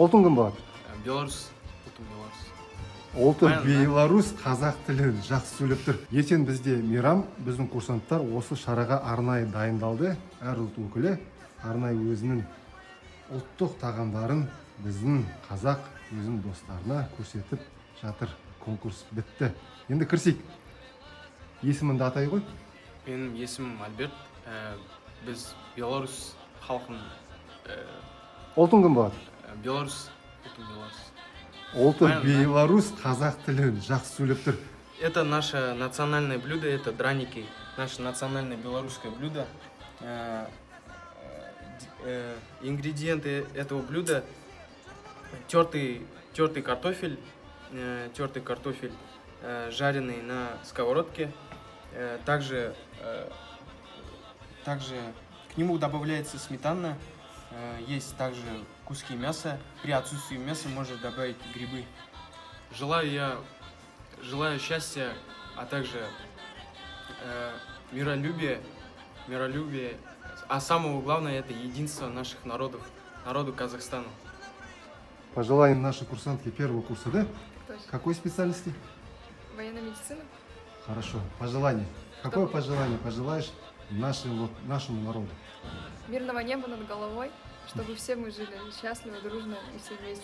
Oltun кім болады? Беларусь. Ұлтым Беларусь. Oltun Aynen, aynen. Беларусь қазақ тілін жақсы сөйлеп тұр. Ертең бізде мейрам, біздің курсанттар осы шараға арнайы дайындалды. Әр ұлт өкілі арнайы өзінің ұлттық тағамдарын біздің қазақ өзінің достарына көрсетіп жатыр. Конкурс бітті. Енді кірсек. Есіміңді атай ғой? Менің есімім Альберт. Біз Беларусь халқын... Oltun кім болады? Беларусь. Ұлтым Беларусь. Oltun Aynen, aynen. Беларусь қазақ тілін жақсы сөйлеп тұр. Это наше национальное блюдо, это драники. Наше национальное белорусское блюдо. Ингредиенты этого блюда: тертый картофель, жареный на сковородке. Также к нему добавляется сметана. Есть также куски мяса. При отсутствии мяса можно добавить грибы. Желаю счастья, а также миролюбия, а самого главного это единство наших народов, народу Казахстана. Пожелания нашей курсантки первого курса, да? Точно. Какой специальности? Военная медицина. Хорошо. Пожелание. Какое пожелание пожелаешь нашему народу? Мирного неба над головой, чтобы все мы жили счастливо, дружно и все вместе.